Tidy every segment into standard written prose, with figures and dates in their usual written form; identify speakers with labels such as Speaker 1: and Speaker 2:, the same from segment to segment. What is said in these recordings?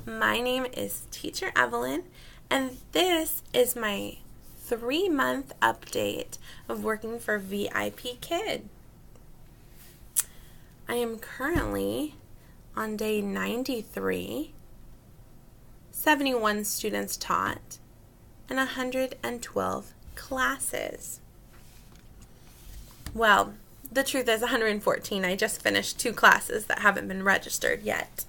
Speaker 1: My name is Teacher Evelyn, and this is my 3-month update of working for VIPKID. I am currently on day 93, 71 students taught, and 112 classes. Well, the truth is 114. I just finished 2 classes that haven't been registered yet.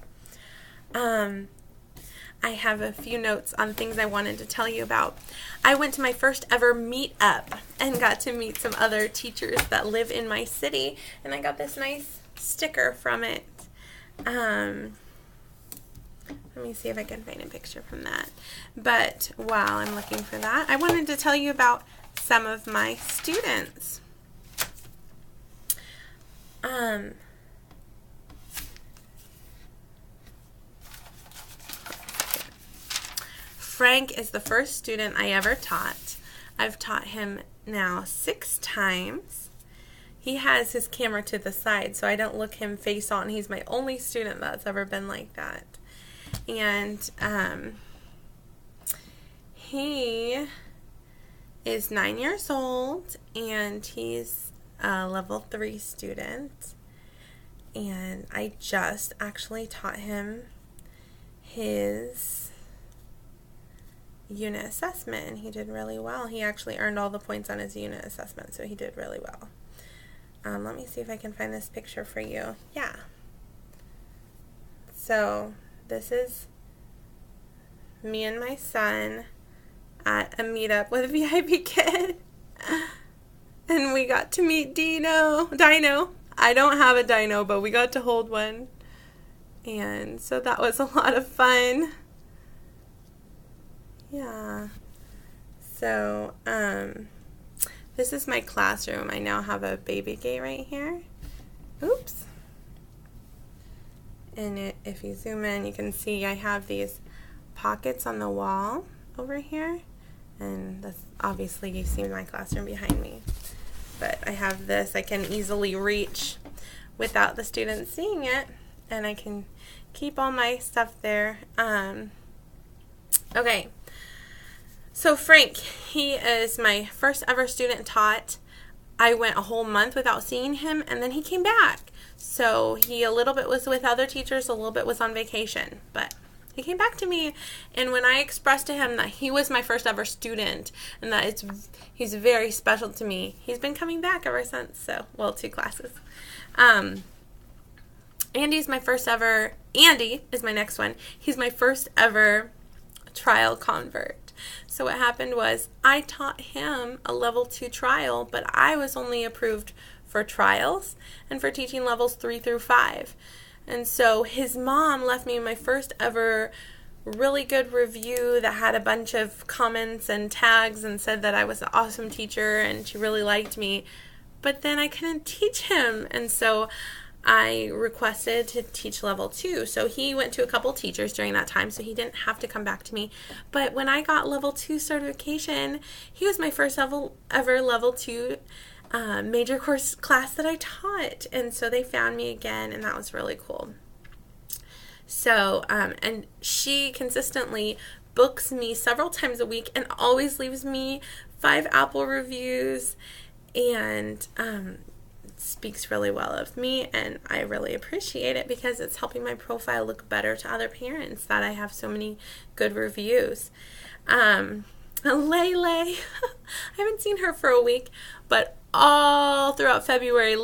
Speaker 1: I have a few notes on things I wanted to tell you about. I went to my first ever meetup and got to meet some other teachers that live in my city, and I got this nice sticker from it. Let me see if I can find a picture from that. But while I'm looking for that, I wanted to tell you about some of my students. Frank is the first student I ever taught. I've taught him now 6 times. He has his camera to the side, so I don't look him face on. He's my only student that's ever been like that. And he is 9 years old, and he's a level 3 student. And I just actually taught him his unit assessment, and he did really well. He actually earned all the points on his unit assessment, so he did really well. Let me see if I can find this picture for you. Yeah. So this is me and my son at a meetup with VIPKID. And we got to meet Dino. I don't have a dino, but we got to hold one. And so that was a lot of fun. Yeah. So, this is my classroom. I now have a baby gate right here. Oops. And if you zoom in, you can see I have these pockets on the wall over here. And that's obviously you see my classroom behind me. But I have this I can easily reach without the students seeing it. And I can keep all my stuff there. Okay. So Frank, he is my first ever student taught. I went a whole month without seeing him, and then he came back. So he a little bit was with other teachers, a little bit was on vacation, but he came back to me, and when I expressed to him that he was my first ever student and that he's very special to me, he's been coming back ever since. So, well, 2 classes. Andy is my next one. He's my first ever trial convert. So what happened was I taught him a level 2 trial, but I was only approved for trials and for teaching levels 3 through 5. And so his mom left me my first ever really good review that had a bunch of comments and tags and said that I was an awesome teacher and she really liked me. But then I couldn't teach him, and so I requested to teach level 2. So he went to a couple teachers during that time, so he didn't have to come back to me. But when I got level 2 certification, he was my first ever level 2 major course class that I taught. And so they found me again, and that was really cool. So, and she consistently books me several times a week and always leaves me 5 Apple reviews, and speaks really well of me, and I really appreciate it because it's helping my profile look better to other parents that I have so many good reviews. Lele, I haven't seen her for a week, but all throughout February,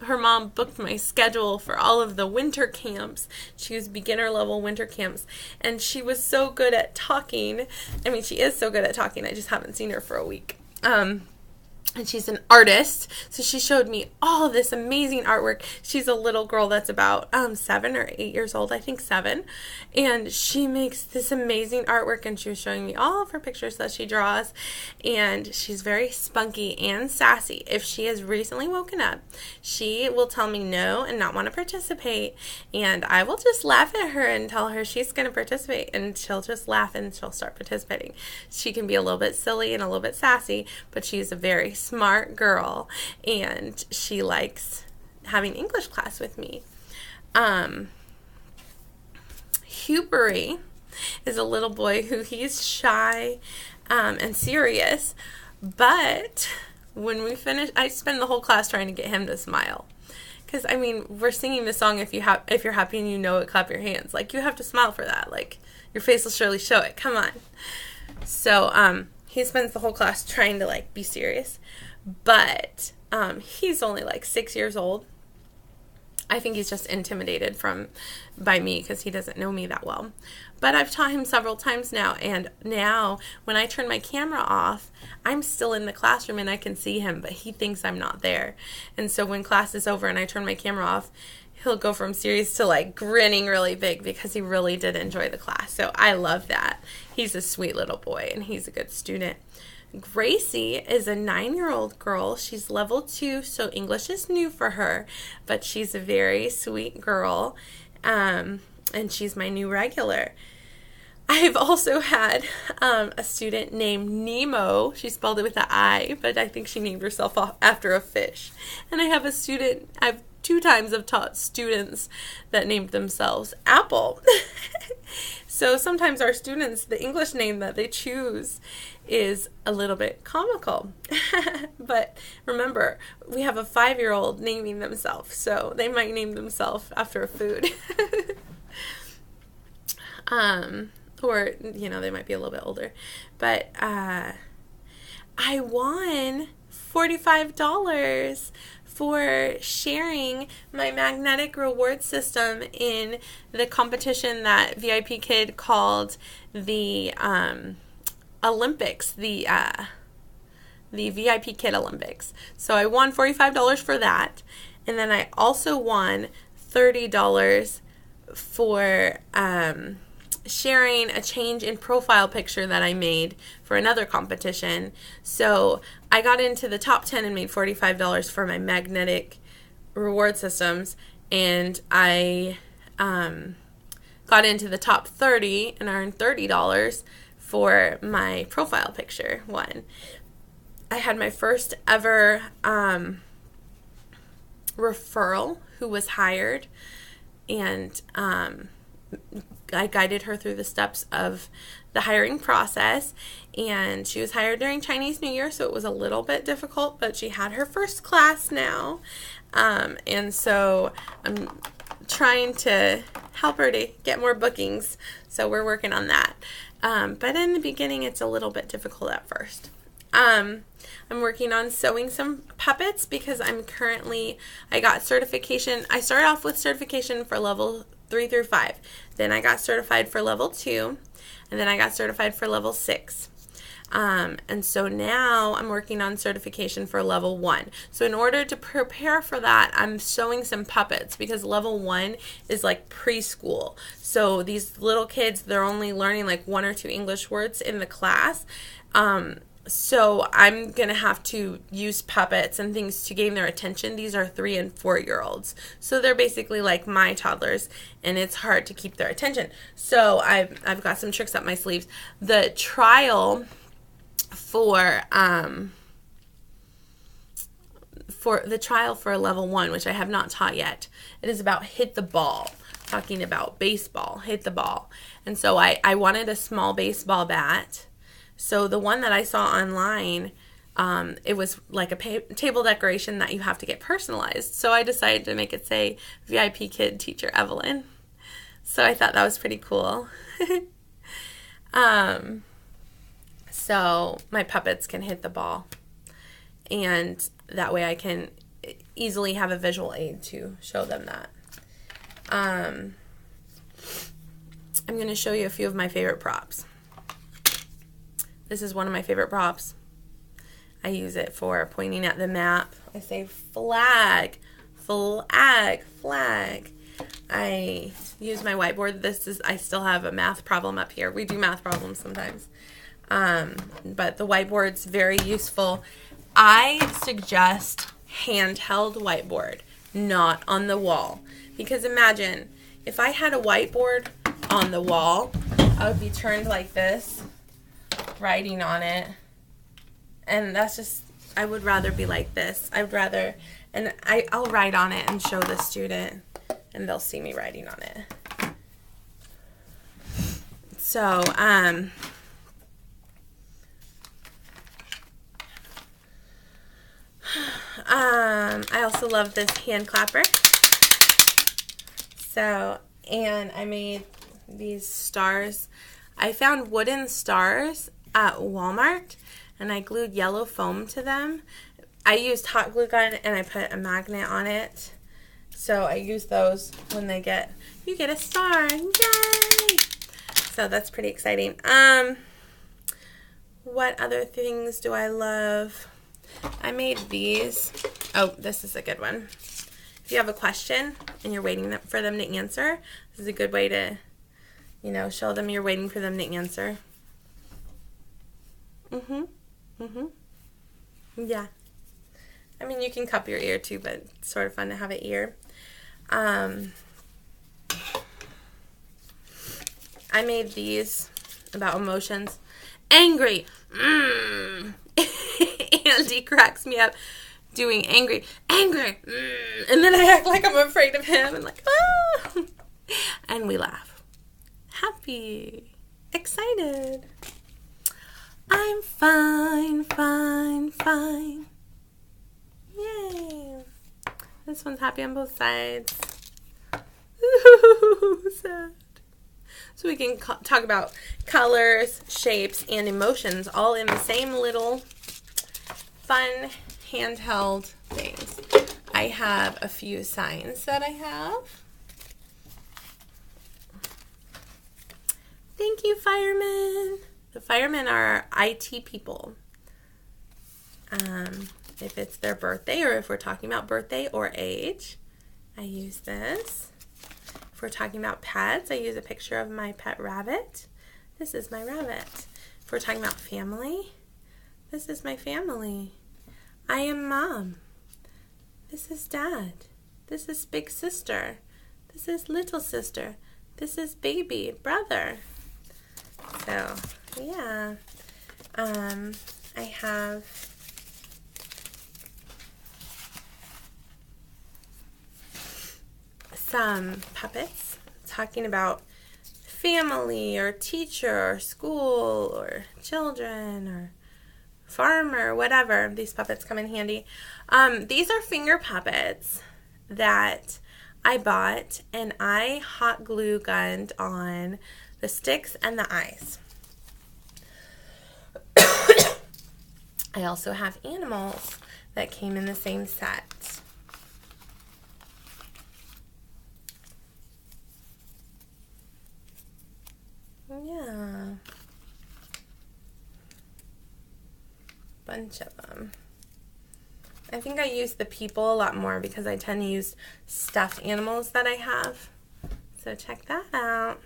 Speaker 1: her mom booked my schedule for all of the winter camps. She was beginner level winter camps, and she was so good at talking. I mean, she is so good at talking. I just haven't seen her for a week. And she's an artist, so she showed me all of this amazing artwork. She's a little girl that's about 7 or 8 years old, I think 7, and she makes this amazing artwork, and she was showing me all of her pictures that she draws, and she's very spunky and sassy. If she has recently woken up, she will tell me no and not want to participate, and I will just laugh at her and tell her she's going to participate, and she'll just laugh and she'll start participating. She can be a little bit silly and a little bit sassy, but she's a very smart girl, and she likes having English class with me. Hubery is a little boy who he's shy and serious, but when we finish, I spend the whole class trying to get him to smile. Because, I mean, we're singing the song, if you're happy and you know it, clap your hands. Like, you have to smile for that. Like, your face will surely show it. Come on. So, he spends the whole class trying to, like, be serious. But he's only, like, 6 years old. I think he's just intimidated by me because he doesn't know me that well. But I've taught him several times now, and now when I turn my camera off, I'm still in the classroom and I can see him, but he thinks I'm not there. And so when class is over and I turn my camera off, he'll go from serious to like grinning really big because he really did enjoy the class. So I love that. He's a sweet little boy and he's a good student. Gracie is a 9-year-old girl. She's level 2, so English is new for her, but she's a very sweet girl, and she's my new regular. I've also had a student named Nemo. She spelled it with an I, but I think she named herself after a fish. And I've 2 times I've taught students that named themselves Apple. So sometimes our students, the English name that they choose is a little bit comical. But remember, we have a 5-year-old naming themselves, so they might name themselves after a food. Or, you know, they might be a little bit older. But I won $45 for sharing my magnetic reward system in the competition that VIPKID called the Olympics, the VIPKID Olympics. So I won $45 for that, and then I also won $30 for sharing a change in profile picture that I made for another competition. So I got into the top 10 and made $45 for my magnetic reward systems, and I got into the top 30 and earned $30 for my profile picture one. I had my first ever referral who was hired, and I guided her through the steps of the hiring process, and she was hired during Chinese New Year, so it was a little bit difficult, but she had her first class now, and so I'm trying to help her to get more bookings, so we're working on that. But in the beginning, it's a little bit difficult at first. I'm working on sewing some puppets because I got certification. I started off with certification for level 3 through 5. Then I got certified for level 2, and then I got certified for level 6. And so now I'm working on certification for level 1. So in order to prepare for that, I'm sewing some puppets because level 1 is like preschool. So these little kids, they're only learning like 1 or 2 English words in the class. So I'm going to have to use puppets and things to gain their attention. These are 3 and 4-year-olds. So they're basically like my toddlers, and it's hard to keep their attention. So I've got some tricks up my sleeves. The trial for level 1, which I have not taught yet, it is about hit the ball. Talking about baseball, hit the ball. And so I wanted a small baseball bat. So the one that I saw online, it was like a table decoration that you have to get personalized. So I decided to make it say VIPKID Teacher Evelyn. So I thought that was pretty cool. So my puppets can hit the ball. And that way I can easily have a visual aid to show them that. I'm going to show you a few of my favorite props. This is one of my favorite props. I use it for pointing at the map. I say flag, flag, flag. I use my whiteboard. I still have a math problem up here. We do math problems sometimes. But the whiteboard's very useful. I suggest handheld whiteboard, not on the wall. Because imagine, if I had a whiteboard on the wall, I would be turned like this, writing on it, and that's just, I would rather be like this. I'll write on it and show the student, and they'll see me writing on it. So, I also love this hand clapper. So, and I made these stars. I found wooden stars at Walmart, and I glued yellow foam to them. I used hot glue gun, and I put a magnet on it. So I use those when they get, you get a star, yay! So that's pretty exciting. What other things do I love? I made these. Oh, this is a good one. If you have a question and you're waiting for them to answer, this is a good way to, you know, show them you're waiting for them to answer. Yeah. I mean, you can cup your ear too, but it's sort of fun to have an ear. I made these about emotions. Angry. Andy cracks me up doing angry. Angry. And then I act like I'm afraid of him and like, ah. And we laugh. Happy. Excited. I'm fine, fine, fine. Yay. This one's happy on both sides. Ooh, sad. So we can talk about colors, shapes, and emotions all in the same little fun handheld things. I have a few signs that I have. Thank you, firemen. The firemen are our IT people. If it's their birthday or if we're talking about birthday or age, I use this. If we're talking about pets, I use a picture of my pet rabbit. This is my rabbit. If we're talking about family, this is my family. I am mom. This is dad. This is big sister. This is little sister. This is baby, brother. So, yeah. I have some puppets talking about family or teacher or school or children or farmer, whatever. These puppets come in handy. These are finger puppets that I bought, and I hot glue gunned on the sticks and the eyes. I also have animals that came in the same set. Yeah. Bunch of them. I think I use the people a lot more because I tend to use stuffed animals that I have. So check that out.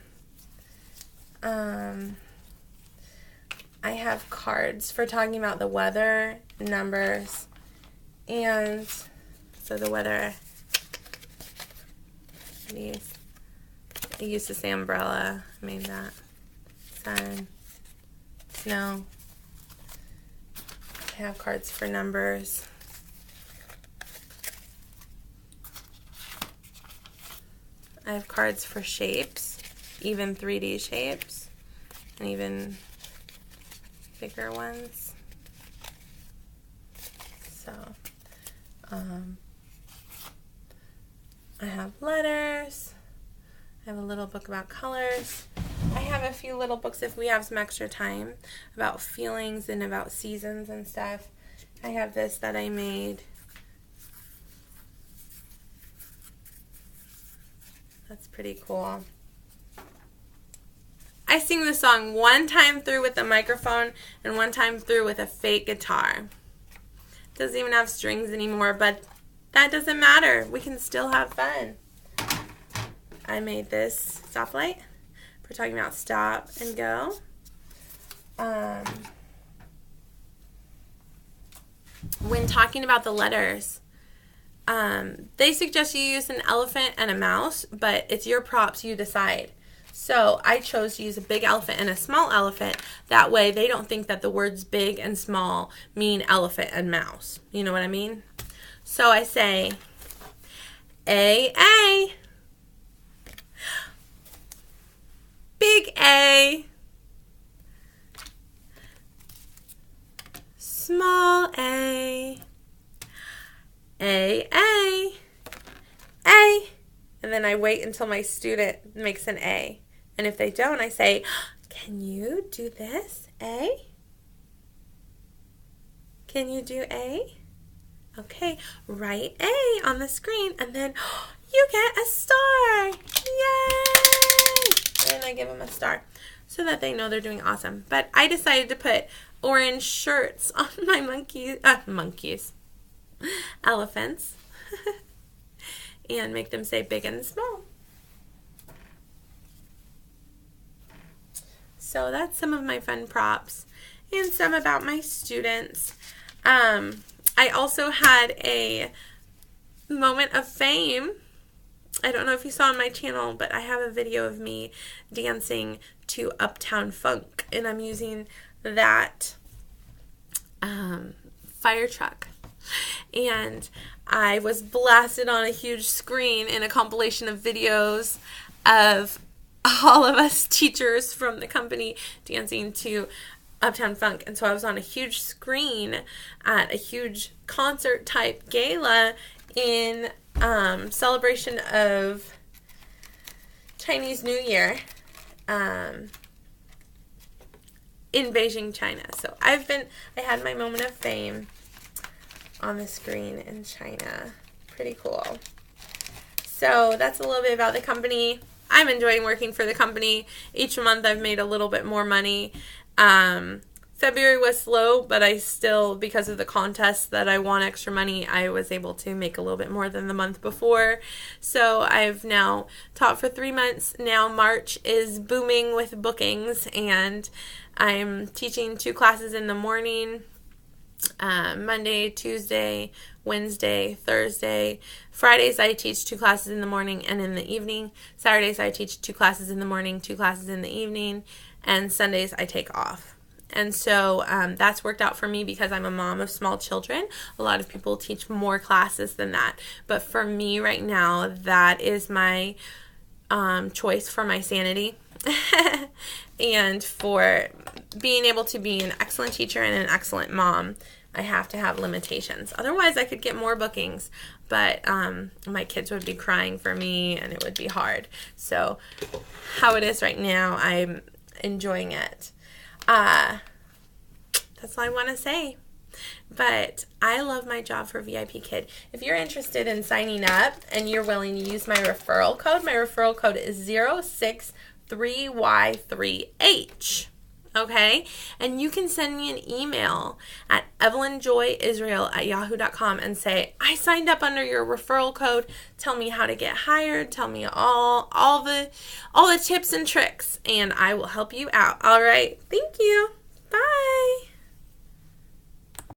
Speaker 1: I have cards for talking about the weather, numbers, and so the weather, these, I used to say umbrella, made that, sun, snow. I have cards for numbers. I have cards for shapes, even 3D shapes, and even bigger ones. So, I have letters. I have a little book about colors. I have a few little books if we have some extra time about feelings and about seasons and stuff. I have this that I made. That's pretty cool. I sing the song one time through with the microphone and one time through with a fake guitar. It doesn't even have strings anymore, but that doesn't matter. We can still have fun. I made this stoplight. We're talking about stop and go. When talking about the letters, they suggest you use an elephant and a mouse, but it's your props, you decide. So I chose to use a big elephant and a small elephant. That way they don't think that the words big and small mean elephant and mouse. You know what I mean? So I say A, big A, small a, A, A. And then I wait until my student makes an A. And if they don't, I say, can you do this, A? Can you do A? Okay, write A on the screen, and then you get a star. Yay! And I give them a star so that they know they're doing awesome. But I decided to put orange shirts on my elephants, and make them say big and small. So that's some of my fun props and some about my students. I also had a moment of fame. I don't know if you saw on my channel, but I have a video of me dancing to Uptown Funk, and I'm using that fire truck. And I was blasted on a huge screen in a compilation of videos of all of us teachers from the company dancing to Uptown Funk. And so I was on a huge screen at a huge concert type gala in celebration of Chinese New Year in Beijing, China. So I had my moment of fame on the screen in China. Pretty cool. So that's a little bit about the company. I'm enjoying working for the company. Each month I've made a little bit more money. February was slow, but I still, because of the contest that I won extra money, I was able to make a little bit more than the month before. So I've now taught for 3 months. Now March is booming with bookings, and I'm teaching 2 classes in the morning. Monday, Tuesday, Wednesday, Thursday. Fridays I teach 2 classes in the morning and in the evening. Saturdays I teach 2 classes in the morning, 2 classes in the evening, and Sundays I take off. And so that's worked out for me because I'm a mom of small children. A lot of people teach more classes than that. But for me right now, that is my choice for my sanity and for being able to be an excellent teacher and an excellent mom. I have to have limitations. Otherwise, I could get more bookings, but my kids would be crying for me, and it would be hard. So how it is right now, I'm enjoying it. That's all I want to say. But I love my job for VIPKID. If you're interested in signing up and you're willing to use my referral code is 063Y3H. Okay? And you can send me an email at evelynjoyisrael@yahoo.com and say, I signed up under your referral code. Tell me how to get hired. Tell me all the tips and tricks, and I will help you out. All right. Thank you. Bye.